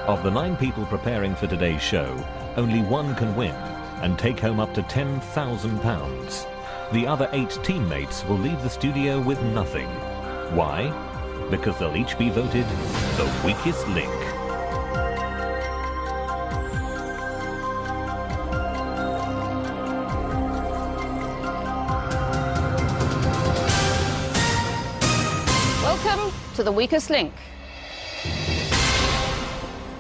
Of the 9 people preparing for today's show, only one can win and take home up to £10,000. The other 8 teammates will leave the studio with nothing. Why? Because they'll each be voted the weakest link. Welcome to the weakest link.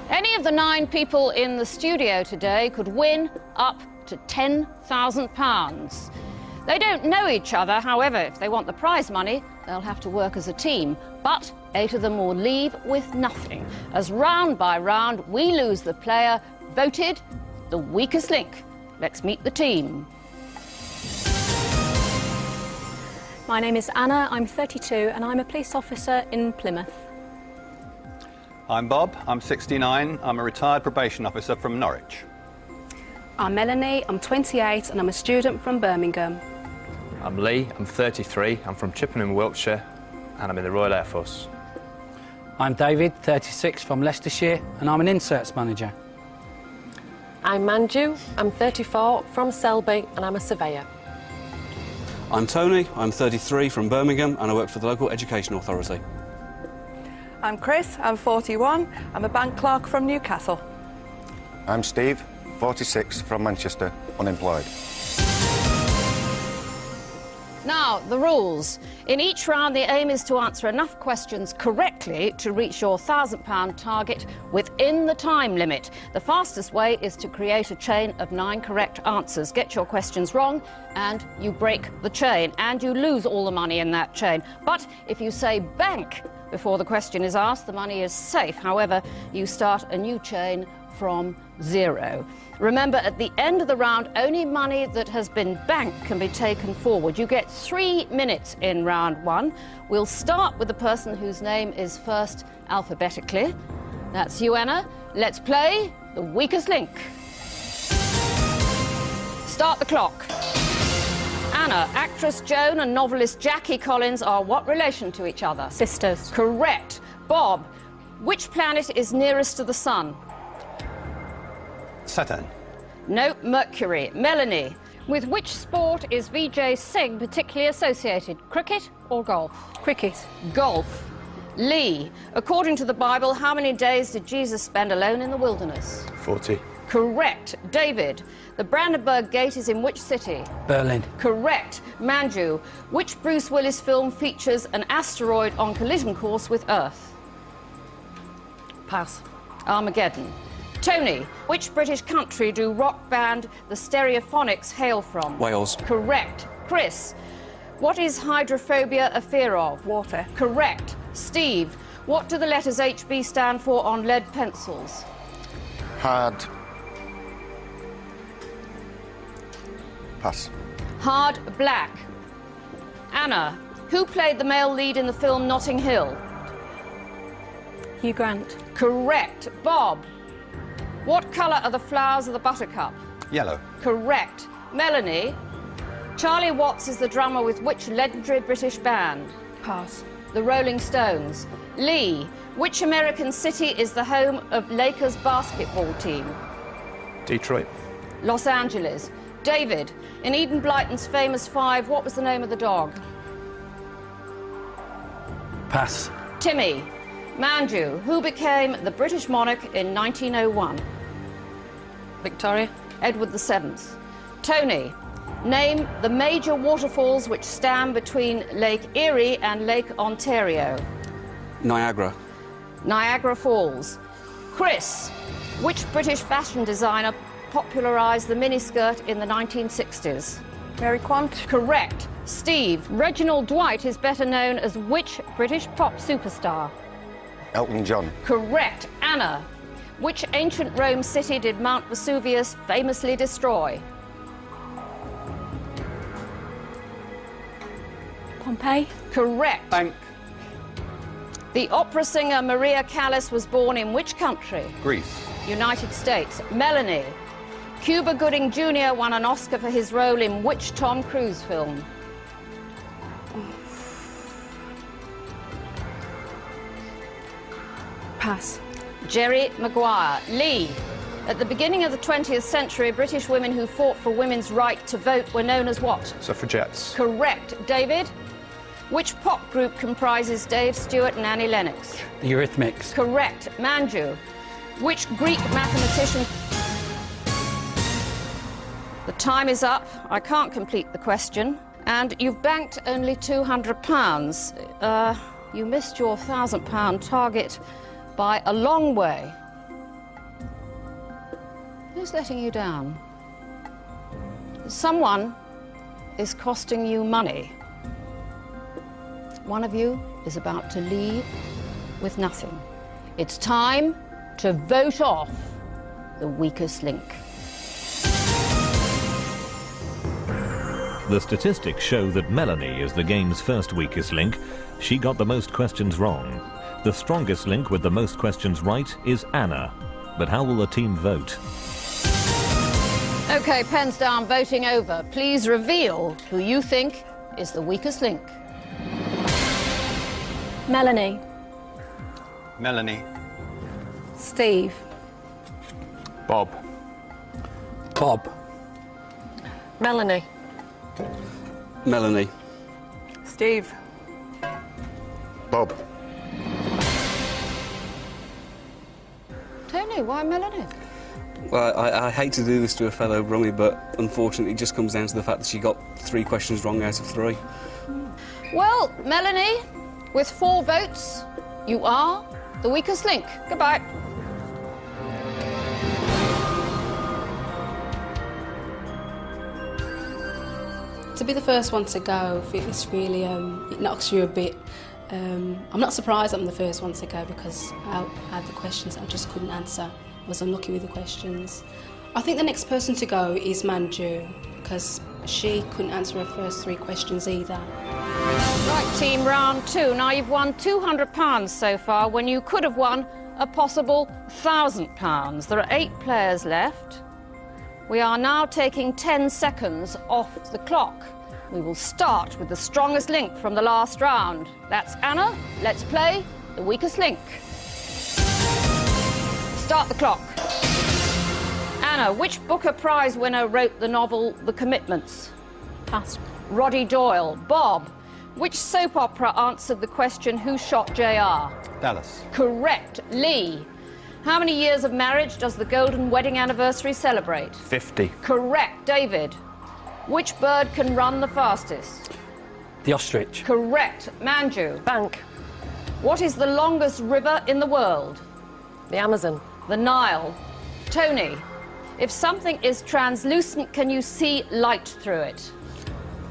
Any of the 9 people in the studio today could win up to £10,000. They don't know each other, however, if they want the prize money, they'll have to work as a team. But 8 of them will leave with nothing, as round by round we lose the player voted the weakest link. Let's meet the team. My name is Anna, I'm 32 and I'm a police officer in Plymouth. I'm Bob, I'm 69, I'm a retired probation officer from Norwich. I'm Melanie, I'm 28 and I'm a student from Birmingham. I'm Lee, I'm 33, I'm from Chippenham, Wiltshire, and I'm in the Royal Air Force. I'm David, 36, from Leicestershire, and I'm an inserts manager. I'm Manju, I'm 34, from Selby, and I'm a surveyor. I'm Tony, I'm 33, from Birmingham, and I work for the local education authority. I'm Chris, I'm 41, I'm a bank clerk from Newcastle. I'm Steve, 46, from Manchester, unemployed. Now, the rules. In each round, the aim is to answer enough questions correctly to reach your £1,000 target within the time limit. The fastest way is to create a chain of 9 correct answers. Get your questions wrong and you break the chain and you lose all the money in that chain. But if you say bank before the question is asked, the money is safe. However, you start a new chain from 0. Remember, at the end of the round, only money that has been banked can be taken forward. You get 3 minutes in round 1. We'll start with the person whose name is first alphabetically. That's you, Anna. Let's play the weakest link. Start the clock. Anna, actress Joan and novelist Jackie Collins are what relation to each other? Sisters. Correct. Bob, which planet is nearest to the sun? Saturn. No, Mercury. Melanie, with which sport is Vijay Singh particularly associated? Cricket or golf? Cricket. Golf. Lee, according to the Bible, how many days did Jesus spend alone in the wilderness? 40. Correct. David, the Brandenburg Gate is in which city? Berlin. Correct. Manju, which Bruce Willis film features an asteroid on collision course with Earth? Pass. Armageddon. Tony, which British country do rock band The Stereophonics hail from? Wales. Correct. Chris, what is hydrophobia a fear of? Water. Correct. Steve, what do the letters HB stand for on lead pencils? Hard. Pass. Hard black. Anna, who played the male lead in the film Notting Hill? Hugh Grant. Correct. Bob, what colour are the flowers of the buttercup? Yellow. Correct. Melanie, Charlie Watts is the drummer with which legendary British band? Pass. The Rolling Stones. Lee, which American city is the home of Lakers basketball team? Detroit. Los Angeles. David, in Eden Blyton's famous 5, what was the name of the dog? Pass. Timmy. Manju, who became the British monarch in 1901? Victoria. Edward VII. Tony, name the major waterfalls which stand between Lake Erie and Lake Ontario. Niagara. Niagara Falls. Chris, which British fashion designer popularised the miniskirt in the 1960s? Mary Quant. Correct. Steve, Reginald Dwight is better known as which British pop superstar? Elton John. Correct. Anna, which ancient Rome city did Mount Vesuvius famously destroy? Pompeii. Correct. Bank. The opera singer Maria Callas was born in which country? Greece. United States. Melanie, Cuba Gooding Jr. won an Oscar for his role in which Tom Cruise film? Pass. Jerry Maguire. Lee. At the beginning of the 20th century, British women who fought for women's right to vote were known as what? Suffragettes. Correct. David. Which pop group comprises Dave Stewart and Annie Lennox? The Eurythmics. Correct. Manju. Which Greek mathematician... The time is up. I can't complete the question. And you've banked only £200. You missed your £1,000 target by a long way. Who's letting you down? Someone is costing you money. One of you is about to leave with nothing. It's time to vote off the weakest link. The statistics show that Melanie is the game's first weakest link. She got the most questions wrong. The strongest link with the most questions right is Anna. But how will the team vote? OK, pens down, voting over. Please reveal who you think is the weakest link. Melanie. Melanie. Steve. Bob. Bob. Melanie. Melanie. Steve. Bob. Tony, why Melanie? Well, I hate to do this to a fellow Brummie, but unfortunately it just comes down to the fact that she got 3 questions wrong out of 3. Well, Melanie, with 4 votes, you are the weakest link. Goodbye. To be the first one to go, it's really, it knocks you a bit. I'm not surprised I'm the first one to go because I had the questions I just couldn't answer. I was unlucky with the questions. I think the next person to go is Manju because she couldn't answer her first 3 questions either. Right, team, round 2. Now you've won £200 so far when you could have won a possible £1,000. There are 8 players left. We are now taking 10 seconds off the clock. We will start with the strongest link from the last round. That's Anna. Let's play the weakest link. Start the clock. Anna, which Booker Prize winner wrote the novel The Commitments? Pass. Roddy Doyle. Bob, which soap opera answered the question, who shot JR? Dallas. Correct. Lee, how many years of marriage does the Golden Wedding Anniversary celebrate? 50. Correct. David, which bird can run the fastest? The ostrich. Correct. Manju, Bank. what is the longest river in the world? The Amazon. The Nile. Tony, if something is translucent, can you see light through it?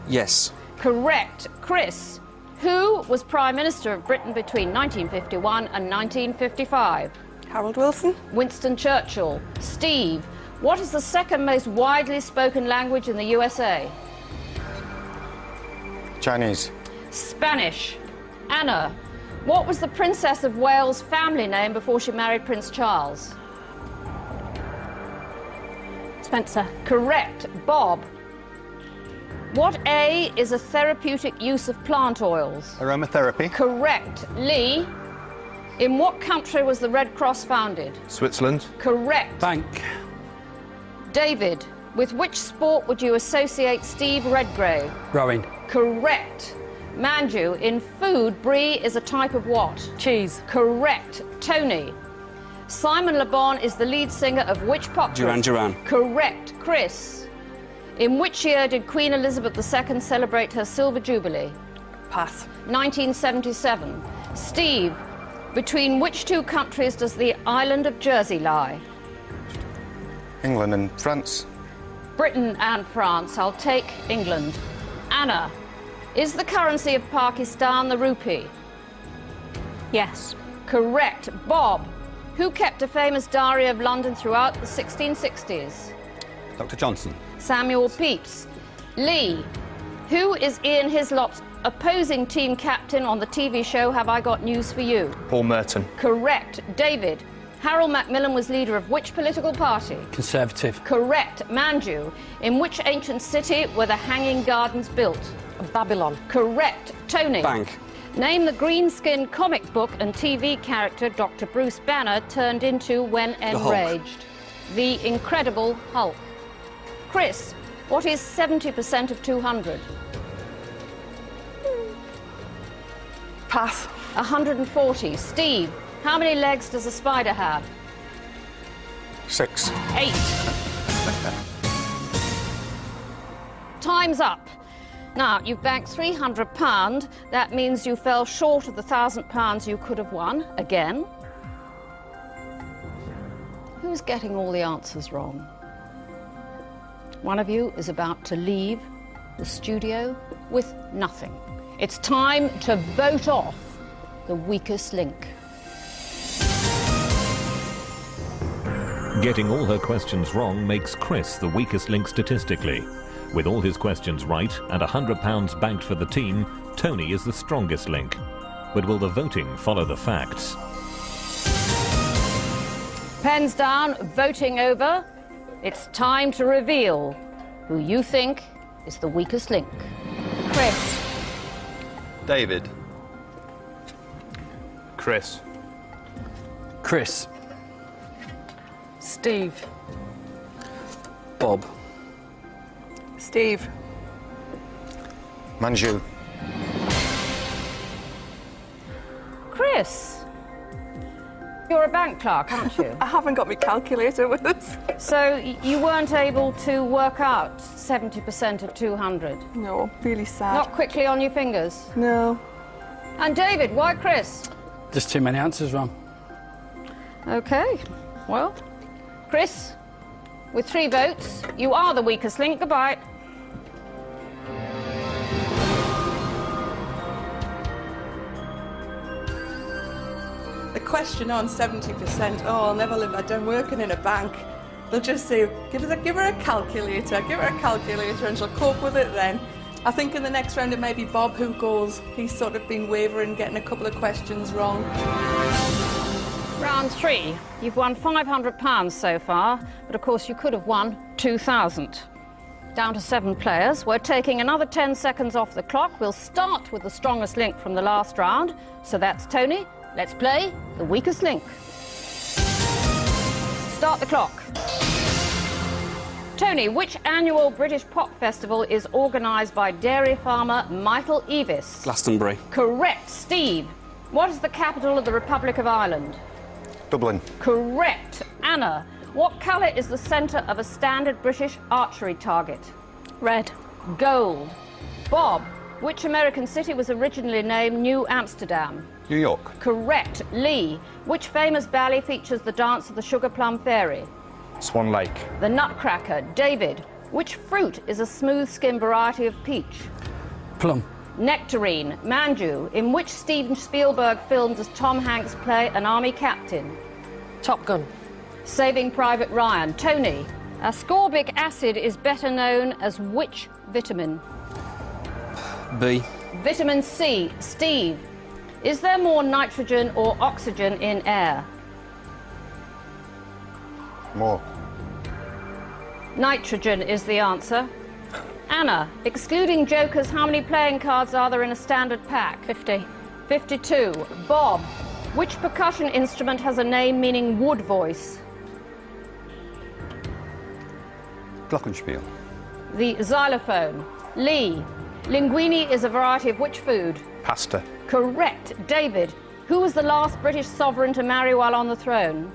Yes. Correct. Chris, who was Prime Minister of Britain between 1951 and 1955? Harold Wilson. Winston Churchill. Steve, what is the second most widely spoken language in the USA? Chinese. Spanish. Anna, what was the Princess of Wales' family name before she married Prince Charles? Spencer. Correct. Bob, what A is a therapeutic use of plant oils? Aromatherapy. Correct. Lee, in what country was the Red Cross founded? Switzerland. Correct. Bank. David, with which sport would you associate Steve Redgrave? Rowing. Correct. Manju, in food, brie is a type of what? Cheese. Correct. Tony, Simon Le Bon is the lead singer of which pop group? Duran Duran. Correct. Chris, in which year did Queen Elizabeth II celebrate her Silver Jubilee? Pass. 1977. Steve, between which 2 countries does the island of Jersey lie? England and France. Britain and France. I'll take England. Anna, is the currency of Pakistan the rupee? Yes. Correct. Bob, who kept a famous diary of London throughout the 1660s? Dr. Johnson. Samuel Pepys. Lee, who is Ian Hislop's opposing team captain on the TV show Have I Got News for You? Paul Merton. Correct. David, Harold Macmillan was leader of which political party? Conservative. Correct. Manju, in which ancient city were the Hanging Gardens built? Babylon. Correct. Tony. Bank. Name the green-skinned comic book and TV character Dr. Bruce Banner turned into when enraged. The Incredible Hulk. Chris, what is 70% of 200? Pass. 140. Steve, how many legs does a spider have? 6. 8. Time's up. Now, you've banked £300. That means you fell short of the £1,000 you could have won, again. Who's getting all the answers wrong? One of you is about to leave the studio with nothing. It's time to vote off the weakest link. Getting all her questions wrong makes Chris the weakest link statistically. With all his questions right and £100 banked for the team, Tony is the strongest link. But will the voting follow the facts? Pens down, voting over. It's time to reveal who you think is the weakest link. Chris. David. Chris. Chris. Steve. Bob. Steve. Manju. Chris. You're a bank clerk, aren't you? I haven't got my calculator with us. So you weren't able to work out 70% of 200? No, really sad. Not quickly on your fingers? No. And David, why Chris? Just too many answers wrong. OK, well, Chris, with 3 votes, you are the weakest link. Goodbye. The question on 70%, oh, I'll never live that down working in a bank. They'll just say, give her a calculator, and she'll cope with it then. I think in the next round it may be Bob who goes. He's sort of been wavering, getting a couple of questions wrong. Round 3. You've won £500 so far, but of course you could have won 2,000. Down to 7 players. We're taking another 10 seconds off the clock. We'll start with the strongest link from the last round. So that's Tony. Let's play the weakest link. Start the clock. Tony, which annual British pop festival is organised by dairy farmer Michael Eavis? Glastonbury. Correct. Steve, what is the capital of the Republic of Ireland? Dublin. Correct. Anna, what colour is the centre of a standard British archery target? Red. Gold. Bob, which American city was originally named New Amsterdam? New York. Correct. Lee, which famous ballet features the dance of the Sugar Plum Fairy? Swan Lake. The Nutcracker. David, which fruit is a smooth-skinned variety of peach? Plum. Nectarine. Manju, in which Steven Spielberg film does Tom Hanks play an army captain? Top Gun. Saving Private Ryan. Tony, ascorbic acid is better known as which vitamin? B. Vitamin C. Steve, is there more nitrogen or oxygen in air? More. Nitrogen is the answer. Anna, excluding jokers, how many playing cards are there in a standard pack? 50. 52. Bob, which percussion instrument has a name meaning wood voice? Glockenspiel. The xylophone. Lee, linguine is a variety of which food? Pasta. Correct. David, who was the last British sovereign to marry while on the throne?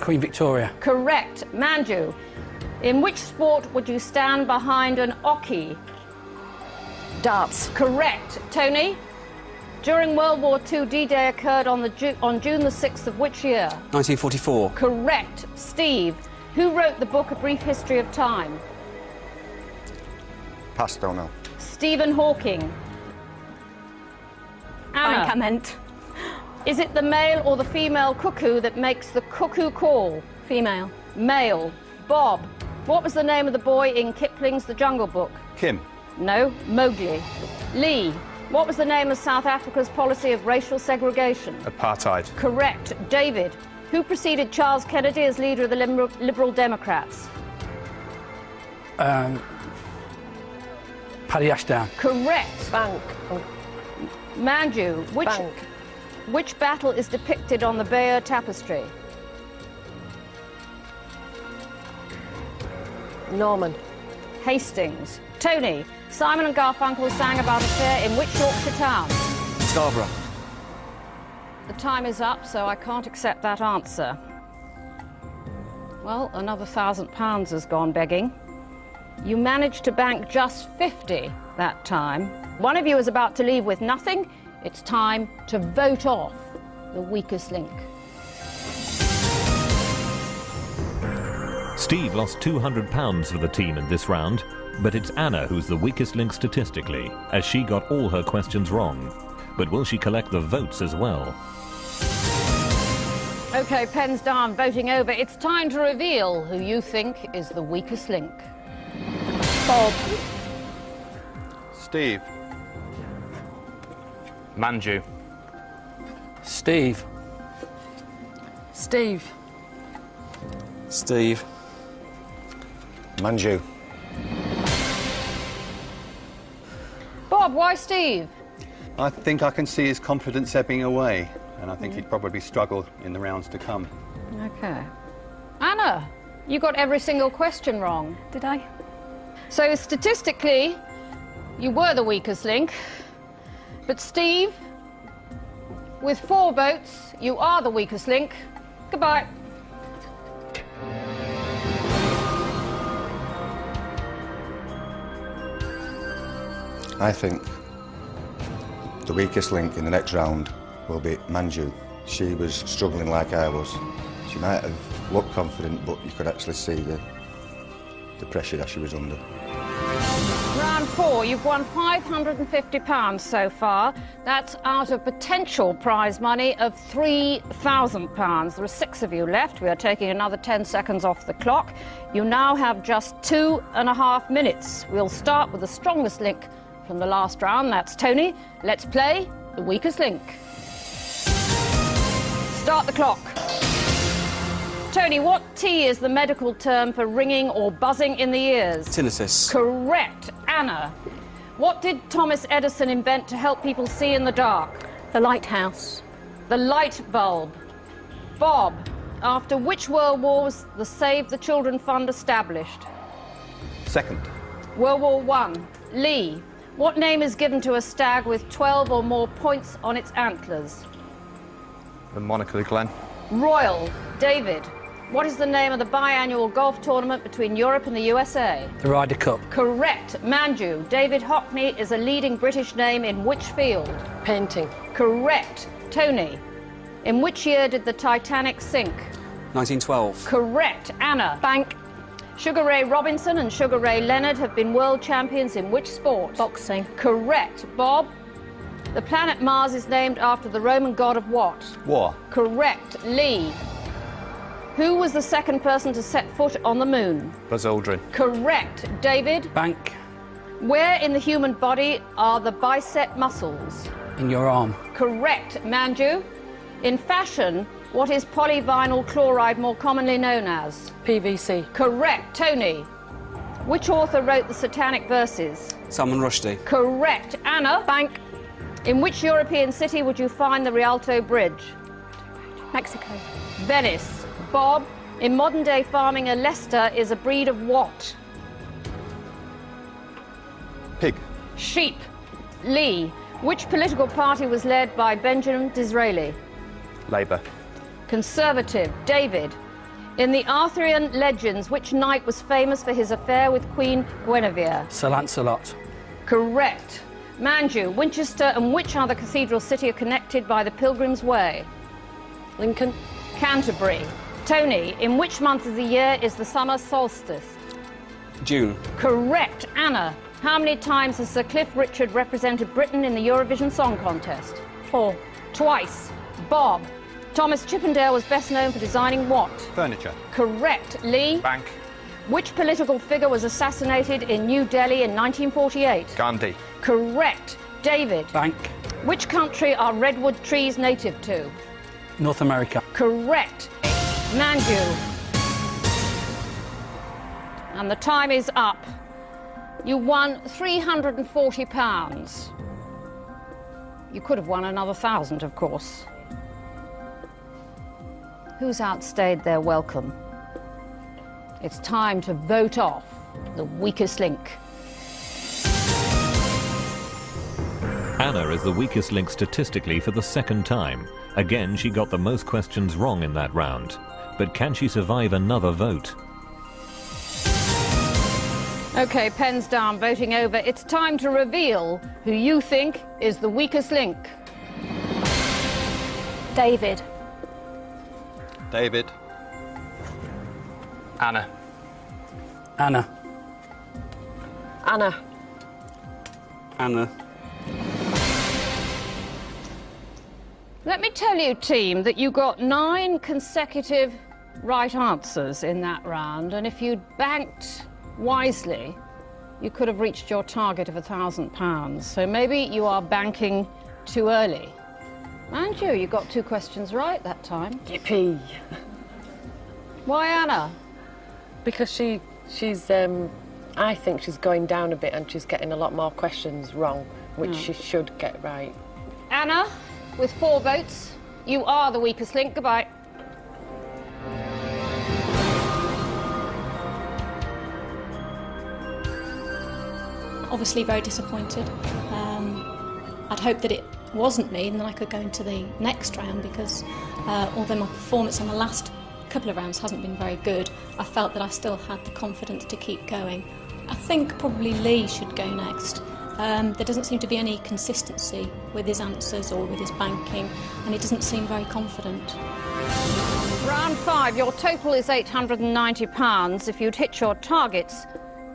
Queen Victoria. Correct. Manju, in which sport would you stand behind an oki? Darts. Correct. Tony, during World War II, D-Day occurred on June the 6th of which year? 1944. Correct. Steve, who wrote the book A Brief History of Time? Pass, don't know. Stephen Hawking. Anna, Bankament. is it the male or the female cuckoo that makes the cuckoo call? Female. Male. Bob, what was the name of the boy in Kipling's The Jungle Book? Kim. No, Mowgli. Lee, what was the name of South Africa's policy of racial segregation? Apartheid. Correct. David, who preceded Charles Kennedy as leader of the Liberal Democrats? Paddy Ashdown. Correct. Bank. Manju, Bank. which battle is depicted on the Bayeux Tapestry? Norman. Hastings. Tony, Simon and Garfunkel sang about a fair in which Yorkshire town? Scarborough. The time is up, so I can't accept that answer. Well, another £1,000 has gone begging. You managed to bank just 50 that time. One of you is about to leave with nothing. It's time to vote off the weakest link. Steve lost £200 for the team in this round, but it's Anna who's the weakest link statistically, as she got all her questions wrong. But will she collect the votes as well? OK, pens down, voting over. It's time to reveal who you think is the weakest link. Bob. Steve. Manju. Steve. Steve. Steve. Manju. Bob, why Steve? I think I can see his confidence ebbing away, and I think he'd probably struggle in the rounds to come. OK. Anna, you got every single question wrong. Did I? So statistically, you were the weakest link. But Steve, with 4 votes, you are the weakest link. Goodbye. I think the weakest link in the next round will be Manju. She was struggling like I was. She might have looked confident, but you could actually see the pressure that she was under. Round 4, you've won £550 so far. That's out of potential prize money of £3,000. There are 6 of you left. We are taking another 10 seconds off the clock. You now have just 2.5 minutes. We'll start with the strongest link from the last round. That's Tony. Let's play the weakest link. Start the clock. Tony, what T is the medical term for ringing or buzzing in the ears? Tinnitus. Correct. Anna, what did Thomas Edison invent to help people see in the dark? The lighthouse. The light bulb. Bob, after which World War was the Save the Children Fund established? Second. World War I. Lee, what name is given to a stag with 12 or more points on its antlers? The Monaco de Glen. Royal. David, what is the name of the biannual golf tournament between Europe and the USA? The Ryder Cup. Correct. Manju, David Hockney is a leading British name in which field? Painting. Correct. Tony, in which year did the Titanic sink? 1912. Correct. Anna. Bank. Sugar Ray Robinson and Sugar Ray Leonard have been world champions in which sport? Boxing. Correct. Bob, the planet Mars is named after the Roman god of what? War. Correct. Lee, who was the second person to set foot on the moon? Buzz Aldrin. Correct. David, Bank. where in the human body are the bicep muscles? In your arm. Correct. Manju, in fashion, what is polyvinyl chloride more commonly known as? PVC. Correct. Tony, which author wrote the Satanic Verses? Salman Rushdie. Correct. Anna, Bank. in which European city would you find the Rialto Bridge? Mexico. Venice. Bob, in modern-day farming, a Leicester is a breed of what? Pig. Sheep. Lee, which political party was led by Benjamin Disraeli? Labour. Conservative. David, in the Arthurian legends, which knight was famous for his affair with Queen Guinevere? Sir Lancelot. Correct. Manju, Winchester and which other cathedral city are connected by the Pilgrim's Way? Lincoln. Canterbury. Tony, in which month of the year is the summer solstice? June. Correct. Anna, how many times has Sir Cliff Richard represented Britain in the Eurovision Song Contest? 4. Twice. Bob, Thomas Chippendale was best known for designing what? Furniture. Correct. Lee, Bank. which political figure was assassinated in New Delhi in 1948? Gandhi. Correct. David, Bank. which country are redwood trees native to? North America. Correct. Manju. And the time is up. You won £340. You could have won another 1,000, of course. Who's outstayed their welcome? It's time to vote off the weakest link. Anna is the weakest link statistically for the second time. Again, she got the most questions wrong in that round. But can she survive another vote? OK, pens down, voting over. It's time to reveal who you think is the weakest link. David. David. Anna. Anna. Anna. Anna. Let me tell you, team, that you got 9 consecutive right answers in that round, and if you'd banked wisely, you could have reached your target of £1,000. So maybe you are banking too early. And you got 2 questions right that time. Yippee. Why Anna? Because she's I think she's going down a bit and she's getting a lot more questions wrong, which she should get right. Anna, with 4 votes, you are the weakest link. Goodbye. Obviously very disappointed. I'd hoped that it wasn't me and then I could go into the next round because although my performance on the last couple of rounds hasn't been very good, I felt that I still had the confidence to keep going. I think probably Lee should go next. There doesn't seem to be any consistency with his answers or with his banking, and he doesn't seem very confident. Round 5, your total is £890. If you'd hit your targets,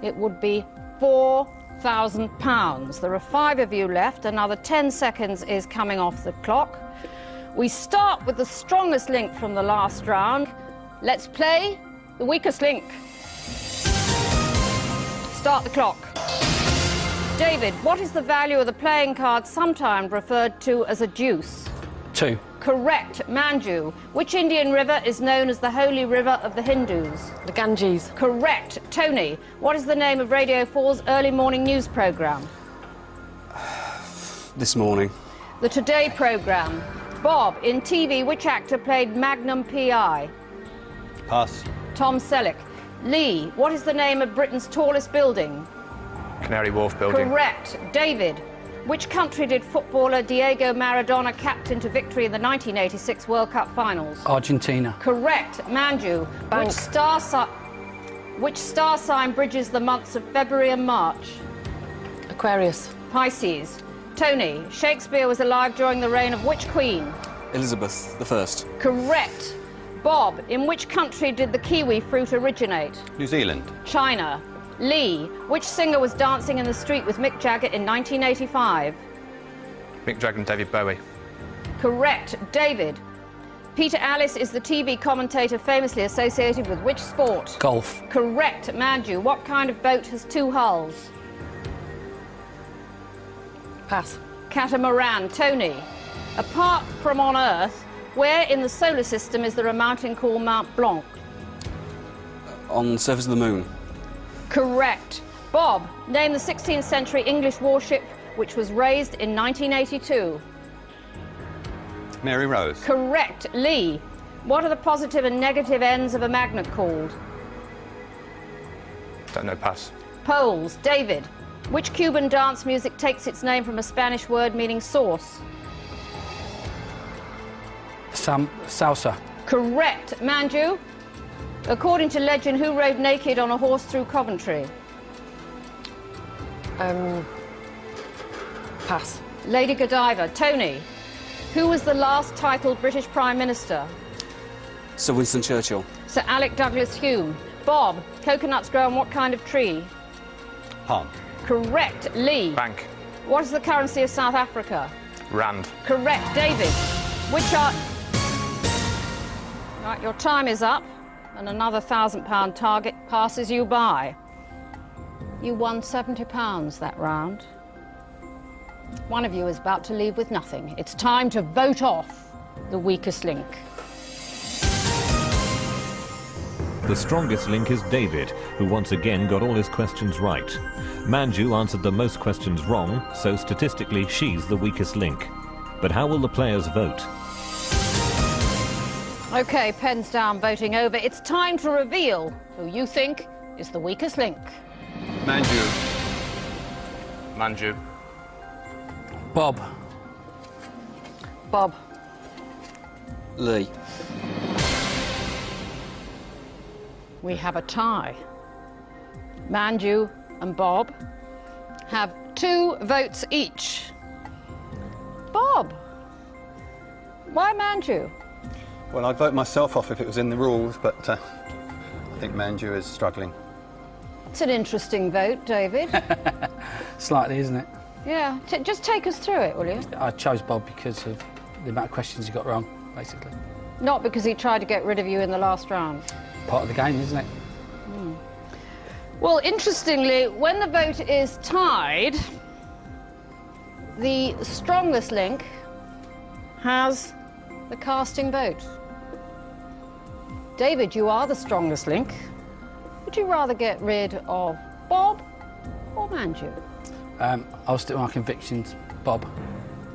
it would be £4,000. There are 5 of you left. Another 10 seconds is coming off the clock. We start with the strongest link from the last round. Let's play the weakest link. Start the clock. David, what is the value of the playing card sometimes referred to as a deuce? 2. Correct. Manju. Which Indian river is known as the holy river of the Hindus? The Ganges. Correct. Tony, what is the name of Radio 4's early morning news programme? This Morning. The Today programme. Bob, in TV, which actor played Magnum P.I.? Pass. Tom Selleck. Lee, what is the name of Britain's tallest building? Canary Wharf building. Correct. David, which country did footballer Diego Maradona captain to victory in the 1986 World Cup finals? Argentina. Correct. Manju, which star sign bridges the months of February and March? Aquarius. Pisces. Tony, Shakespeare was alive during the reign of which queen? Elizabeth I. Correct. Bob, in which country did the kiwi fruit originate? New Zealand. China. Lee, which singer was dancing in the street with Mick Jagger in 1985? Mick Jagger and David Bowie. Correct. David, Peter Alliss is the TV commentator famously associated with which sport? Golf. Correct. Manju, what kind of boat has 2 hulls? Pass. Catamaran. Tony, apart from on Earth, where in the solar system is there a mountain called Mount Blanc? On the surface of the moon. Correct. Bob, name the 16th century English warship which was raised in 1982. Mary Rose. Correct. Lee, what are the positive and negative ends of a magnet called? Don't know. Pass. Poles. David, which Cuban dance music takes its name from a Spanish word meaning sauce? Salsa. Correct. Manju, according to legend, who rode naked on a horse through Coventry? Pass. Lady Godiva. Tony, who was the last titled British Prime Minister? Sir Winston Churchill. Sir Alec Douglas Hume. Bob, coconuts grow on what kind of tree? Palm. Correct. Lee, Bank. what is the currency of South Africa? Rand. Correct. David, which are... Right, your time is up, and another £1,000 target passes you by. You won £70 that round. One of you is about to leave with nothing. It's time to vote off the weakest link. The strongest link is David. who once again got all his questions right. Manju answered the most questions wrong, so statistically she's the weakest link. But how will the players vote? OK, pens down, voting over. It's time to reveal who you think is the weakest link. Manju. Manju. Bob. Bob. Lee. We have a tie. Manju and Bob have 2 votes each. Bob, why Manju? Well, I'd vote myself off if it was in the rules, but I think Manju is struggling. It's an interesting vote, David. Slightly, isn't it? Yeah, just take us through it, will you? I chose Bob because of the amount of questions he got wrong, basically. Not because he tried to get rid of you in the last round. Part of the game, isn't it? Well, interestingly, when the vote is tied, the strongest link has the casting vote. David, you are the strongest link. Would you rather get rid of Bob or Manju? I'll stick with my convictions, Bob.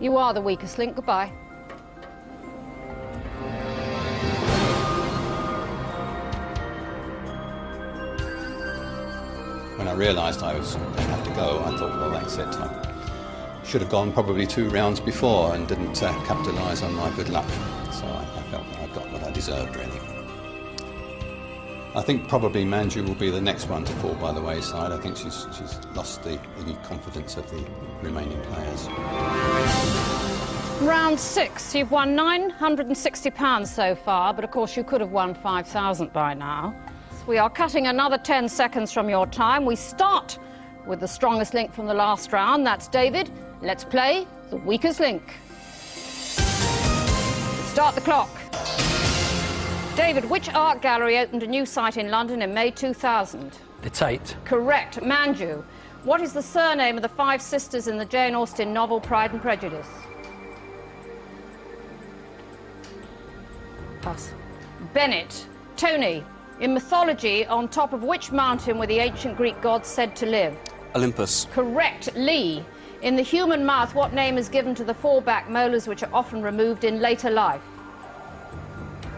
You are the weakest link. Goodbye. When I realised I was going to have to go, I thought, well, that's it. I should have gone probably 2 rounds before and didn't capitalise on my good luck. So I felt that I got what I deserved, really. I think probably Manju will be the next one to fall by the wayside. I think she's lost the confidence of the remaining players. Round 6. You've won £960 so far, but of course you could have won £5,000 by now. We are cutting another 10 seconds from your time. We start with the strongest link from the last round. That's David. Let's play the weakest link. Start the clock. David, which art gallery opened a new site in London in May 2000? The Tate. Correct. Manju, what is the surname of the 5 sisters in the Jane Austen novel Pride and Prejudice? Pass. Bennett. Tony, in mythology, on top of which mountain were the ancient Greek gods said to live? Olympus. Correct. Lee, in the human mouth, what name is given to the 4 back molars which are often removed in later life?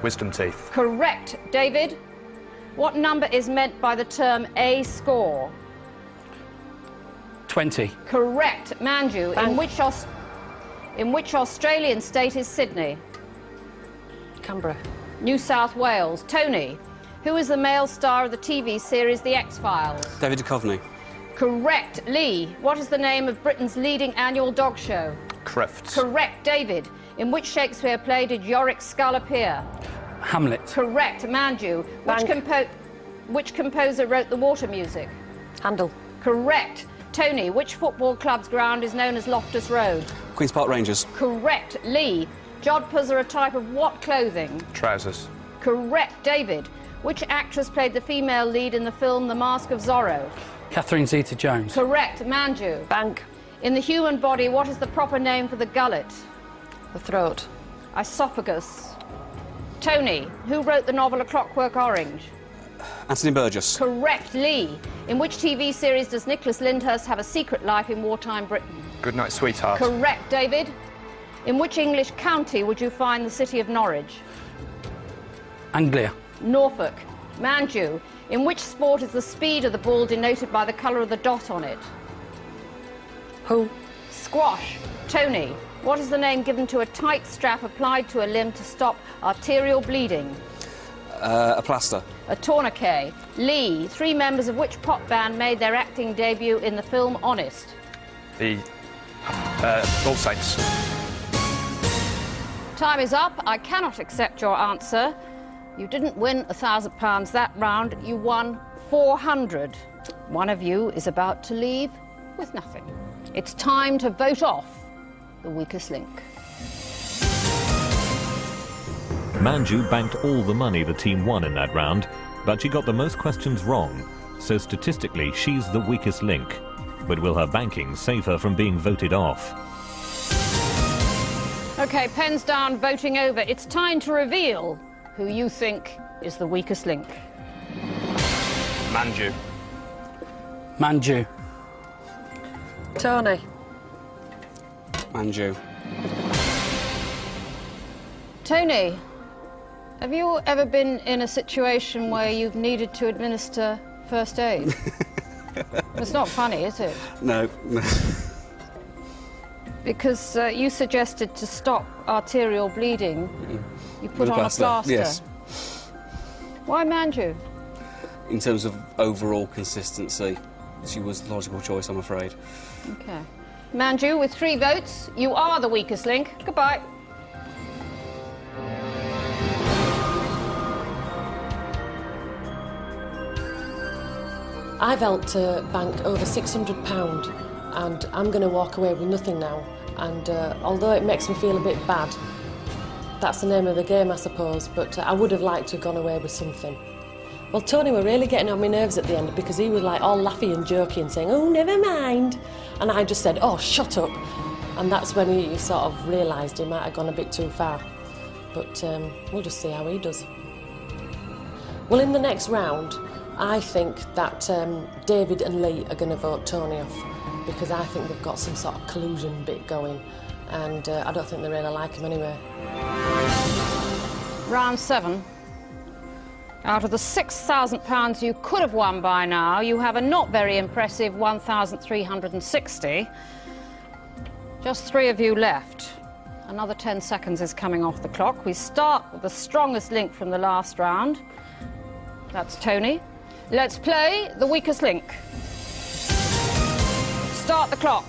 Wisdom teeth. Correct. David, what number is meant by the term A score? 20. Correct. Manju, in which Australian state is Sydney? Canberra. New South Wales. Tony, who is the male star of the TV series The X-Files? David Duchovny. Correct. Lee, what is the name of Britain's leading annual dog show? Crufts. Correct. David, in which Shakespeare play did Yorick's skull appear? Hamlet. Correct. Manju, which composer wrote the Water music? Handel. Correct. Tony, which football club's ground is known as Loftus Road? Queen's Park Rangers. Correct. Lee, jodhpurs are a type of what clothing? Trousers. Correct. David, which actress played the female lead in the film The Mask of Zorro? Catherine Zeta-Jones. Correct. Manju, Bank. in the human body, what is the proper name for the gullet? The throat. Esophagus. Tony, who wrote the novel A Clockwork Orange? Anthony Burgess. Correct. Lee, in which TV series does Nicholas Lyndhurst have a secret life in wartime Britain? Good night, sweetheart. Correct. David, in which English county would you find the city of Norwich? Anglia. Norfolk. Manju, in which sport is the speed of the ball denoted by the colour of the dot on it? Who? Squash. Tony, what is the name given to a tight strap applied to a limb to stop arterial bleeding? A plaster. A tourniquet. Lee, 3 members of which pop band made their acting debut in the film Honest? The All Saints. Time is up. I cannot accept your answer. You didn't win £1,000 that round. You won 400. One of you is about to leave with nothing. It's time to vote off the weakest link. Manju banked all the money the team won in that round, but she got the most questions wrong, so statistically she's the weakest link. But will her banking save her from being voted off? OK, pens down, voting over. It's time to reveal who you think is the weakest link. Manju. Manju. Tony. Manju. Tony, have you ever been in a situation where you've needed to administer first aid? It's not funny, is it? No. Because you suggested to stop arterial bleeding, you put on a plaster. Yes. Why Manju? In terms of overall consistency, she was the logical choice, I'm afraid. Okay. Manju, with 3 votes, you are the weakest link. Goodbye. I've helped bank over £600 and I'm going to walk away with nothing now. And although it makes me feel a bit bad, that's the name of the game, I suppose, but I would have liked to have gone away with something. Well, Tony were really getting on my nerves at the end because he was like all laughy and jokey and saying, oh, never mind. And I just said, oh, shut up. And that's when he sort of realised he might have gone a bit too far. But we'll just see how he does. Well, in the next round, I think that David and Lee are going to vote Tony off because I think they've got some sort of collusion bit going and I don't think they really like him anyway. Round 7. Out of the £6,000 you could have won by now, you have a not very impressive 1,360. Just 3 of you left. Another 10 seconds is coming off the clock. We start with the strongest link from the last round. That's Tony. Let's play the weakest link. Start the clock.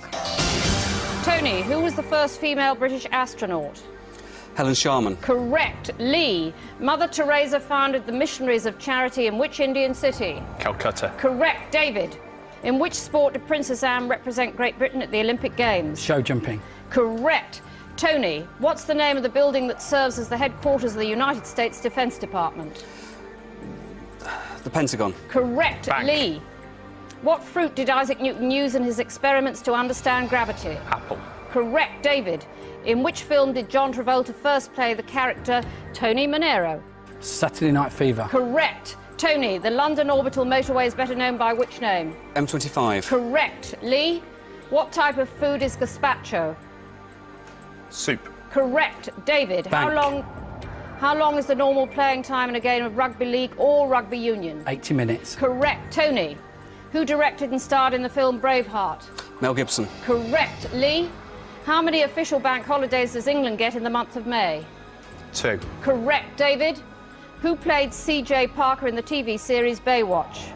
Tony, who was the first female British astronaut? Helen Sharman. Correct. Lee, Mother Teresa founded the Missionaries of Charity in which Indian city? Calcutta. Correct. David, in which sport did Princess Anne represent Great Britain at the Olympic Games? Show jumping. Correct. Tony, what's the name of the building that serves as the headquarters of the United States Defence Department? The Pentagon. Correct. Bank. Lee, what fruit did Isaac Newton use in his experiments to understand gravity? Apple. Correct. David, in which film did John Travolta first play the character Tony Manero? Saturday Night Fever. Correct. Tony, the London orbital motorway is better known by which name? M25. Correct. Lee, what type of food is gazpacho? Soup. Correct. David, Bank. how long is the normal playing time in a game of rugby league or rugby union? 80 minutes. Correct. Tony, who directed and starred in the film Braveheart? Mel Gibson. Correct. Lee, how many official bank holidays does England get in the month of May? 2. Correct. David, who played C.J. Parker in the TV series Baywatch?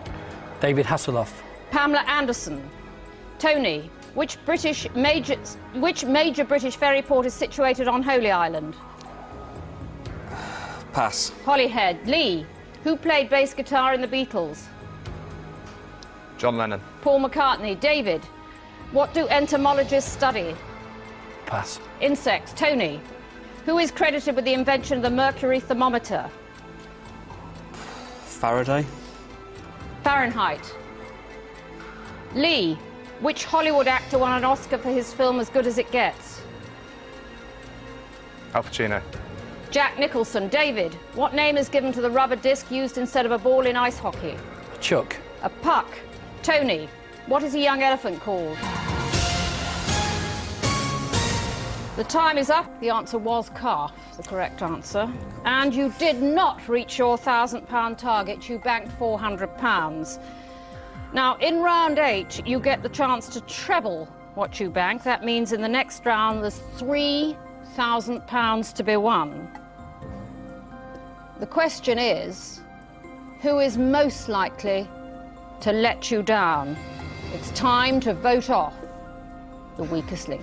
David Hasselhoff. Pamela Anderson. Tony, which major British ferry port is situated on Holy Island? Pass. Holyhead. Lee, who played bass guitar in the Beatles? John Lennon. Paul McCartney. David, what do entomologists study? Pass. Insects. Tony, who is credited with the invention of the mercury thermometer? Faraday. Fahrenheit. Lee, which Hollywood actor won an Oscar for his film As Good as It Gets? Al Pacino. Jack Nicholson. David, what name is given to the rubber disc used instead of a ball in ice hockey? Chuck. A puck. Tony, what is a young elephant called? The time is up. The answer was calf, the correct answer. And you did not reach your £1,000 target. You banked £400. Now, in round 8, you get the chance to treble what you bank. That means in the next round, there's £3,000 to be won. The question is, who is most likely to let you down? It's time to vote off the weakest link.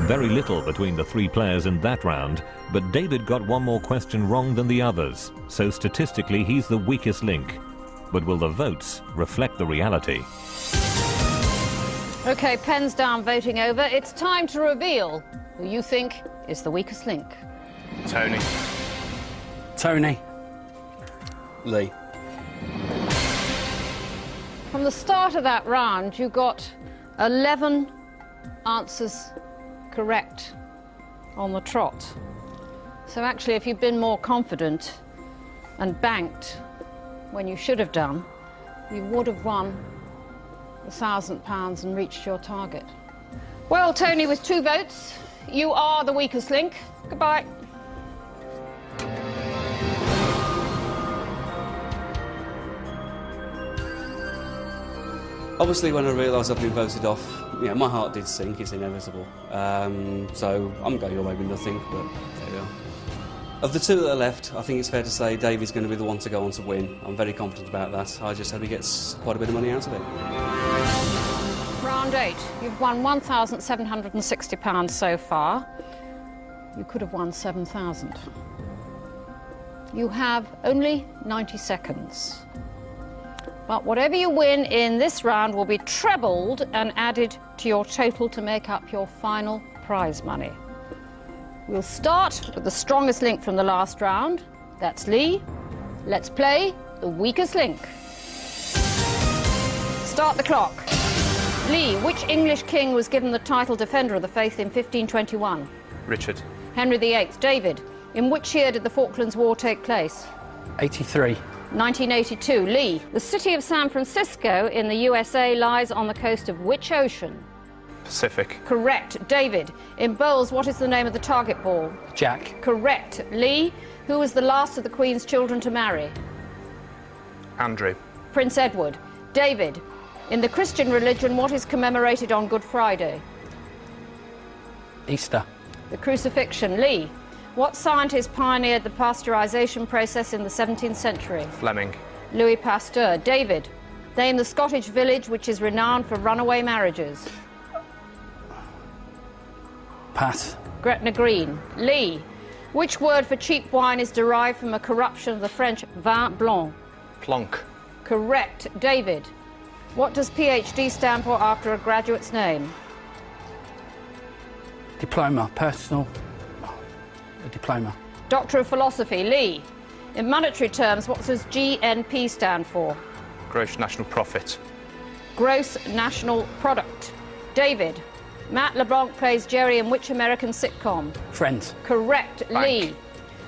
Very little between the 3 players in that round, but David got one more question wrong than the others, so statistically he's the weakest link. But will the votes reflect the reality? OK, pens down, voting over. It's time to reveal who you think is the weakest link. Tony. Tony. Lee. From the start of that round, you got 11 answers correct on the trot. So actually, if you'd been more confident, and banked when you should have done, you would have won £1,000 and reached your target. Well, Tony, with 2 votes, you are the weakest link. Goodbye. Obviously, when I realised I've been voted off, you know, my heart did sink. It's inevitable. So I'm going away with nothing, but there we are. Of the 2 that are left, I think it's fair to say David's going to be the one to go on to win. I'm very confident about that. I just hope he gets quite a bit of money out of it. Round 8. You've won £1,760 so far. You could have won 7,000. You have only 90 seconds. But whatever you win in this round will be trebled and added to your total to make up your final prize money. We'll start with the strongest link from the last round. That's Lee. Let's play the weakest link. Start the clock. Lee, which English king was given the title Defender of the Faith in 1521? Richard. Henry VIII. David, in which year did the Falklands War take place? 83. 1982. Lee, the city of San Francisco in the USA lies on the coast of which ocean? Pacific. Correct. David, in bowls, what is the name of the target ball? Jack. Correct. Lee, who was the last of the Queen's children to marry? Andrew. Prince Edward. David, in the Christian religion, what is commemorated on Good Friday? Easter. The crucifixion. Lee, what scientist pioneered the pasteurisation process in the 17th century? Fleming. Louis Pasteur. David, name the Scottish village which is renowned for runaway marriages. Pass. Gretna Green. Lee, which word for cheap wine is derived from a corruption of the French vin blanc? Plonk. Correct. David, what does PhD stand for after a graduate's name? Diploma. Personal. A diploma. Doctor of Philosophy. Lee, in monetary terms, what does GNP stand for? Gross national profit. Gross national product. David, Matt LeBlanc plays Jerry in which American sitcom? Friends. Correct. Bank. Lee,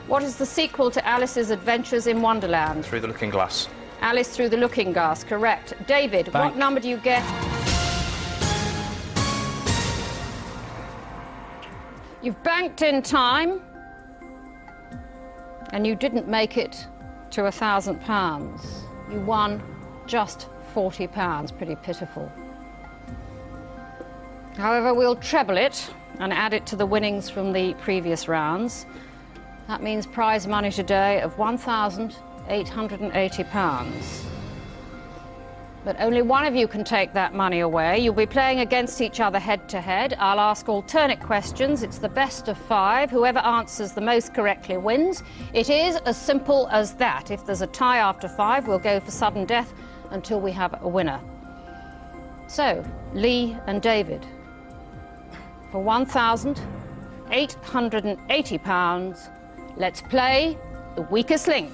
what is the sequel to Alice's Adventures in Wonderland? Through the Looking Glass. Alice Through the Looking Glass. Correct. David, Bank. what number do you get? You've banked in time, and you didn't make it to £1,000. You won just £40. Pretty pitiful. However, we'll treble it and add it to the winnings from the previous rounds. That means prize money today of £1,880. But only one of you can take that money away. You'll be playing against each other head-to-head. I'll ask alternate questions. It's the best of 5. Whoever answers the most correctly wins. It is as simple as that. If there's a tie after 5, we'll go for sudden death until we have a winner. So, Lee and David, for £1,880, let's play the weakest link.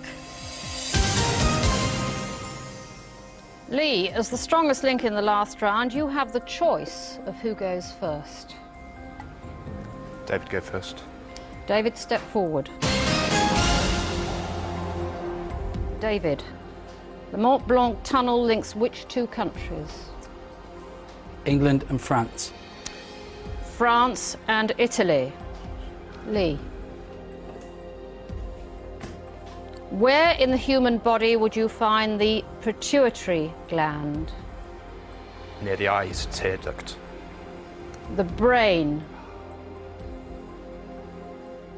Lee, as the strongest link in the last round, you have the choice of who goes first. David, go first. David, step forward. David, the Mont Blanc tunnel links which 2 countries? England and France. France and Italy. Lee. Where in the human body would you find the pituitary gland? Near the eyes, tear duct. The brain.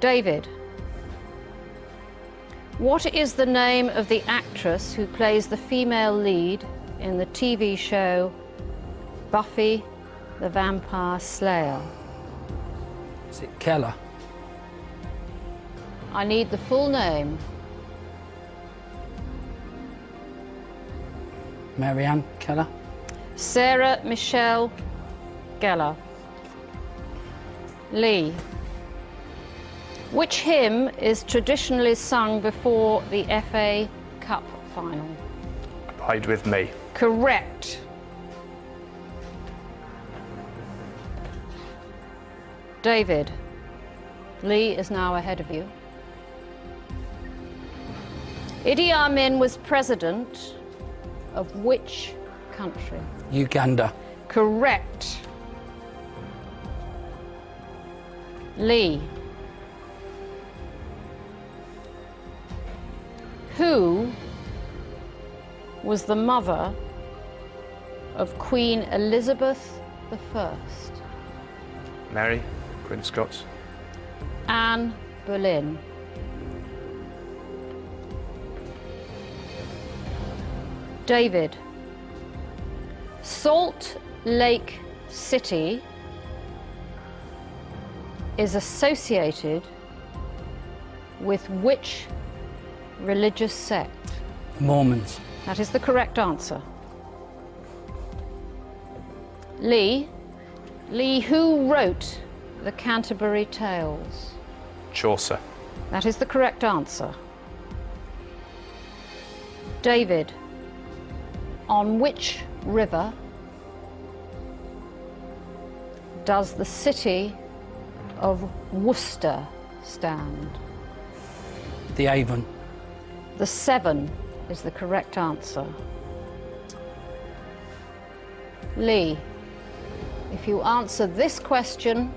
David. What is the name of the actress who plays the female lead in the TV show Buffy the Vampire Slayer? Is it Keller? I need the full name. Marianne Keller? Sarah Michelle Gellar. Lee. Which hymn is traditionally sung before the FA Cup final? Abide with me. Correct. David, Lee is now ahead of you. Idi Amin was president of which country? Uganda. Correct. Lee. Who was the mother of Queen Elizabeth I? Mary, Queen of Scots. Anne Boleyn. David. Salt Lake City is associated with which religious sect? Mormons. That is the correct answer. Lee. Lee, who wrote the Canterbury Tales? Chaucer. That is the correct answer. David. On which river does the city of Worcester stand? The Avon. The Severn is the correct answer. Lee, if you answer this question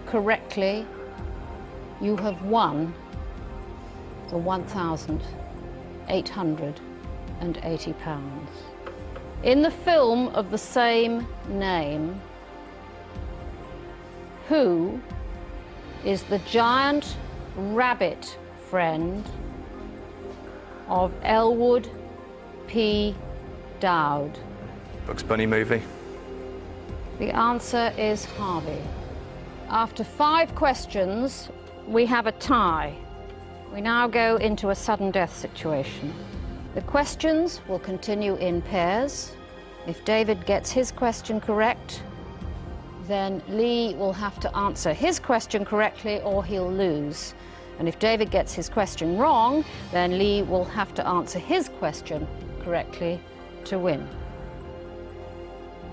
correctly, you have won the £1,880. In the film of the same name, who is the giant rabbit friend of Elwood P. Dowd? Bugs Bunny movie. The answer is Harvey. After 5 questions, we have a tie. We now go into a sudden death situation. The questions will continue in pairs. If David gets his question correct, then Lee will have to answer his question correctly or he'll lose. And if David gets his question wrong, then Lee will have to answer his question correctly to win.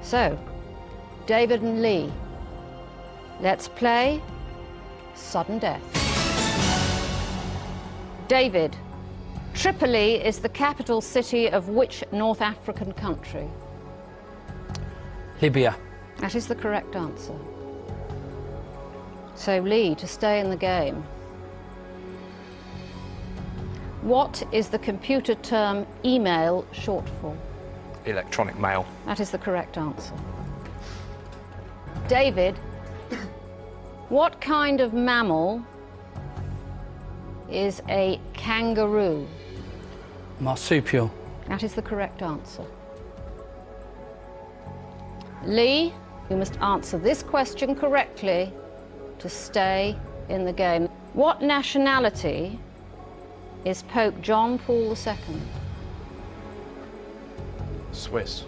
So, David and Lee, let's play sudden death. David, Tripoli is the capital city of which North African country? Libya. That is the correct answer. So, Lee, to stay in the game, what is the computer term email short for? Electronic mail. That is the correct answer. David, what kind of mammal is a kangaroo? Marsupial. That is the correct answer. Lee, you must answer this question correctly to stay in the game. What nationality is Pope John Paul II? Swiss.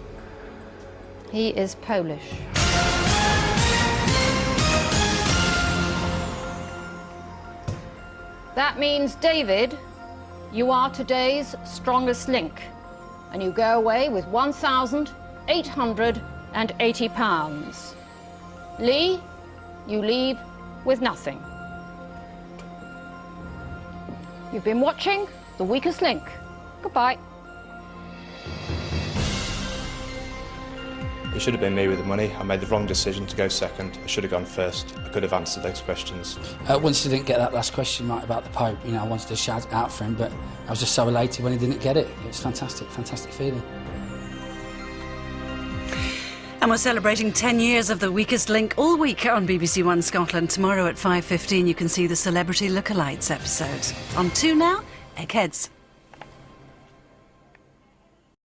He is Polish. That means, David, you are today's strongest link, and you go away with £1,880. Lee, you leave with nothing. You've been watching The Weakest Link. Goodbye. It should have been me with the money. I made the wrong decision to go second. I should have gone first. I could have answered those questions. Once I didn't get that last question right about the Pope, you know, I wanted to shout it out for him, but I was just so elated when he didn't get it. It was fantastic, fantastic feeling. And we're celebrating 10 years of The Weakest Link all week on BBC One Scotland. Tomorrow at 5:15 you can see the Celebrity Lookalikes episode. On 2 now, Eggheads.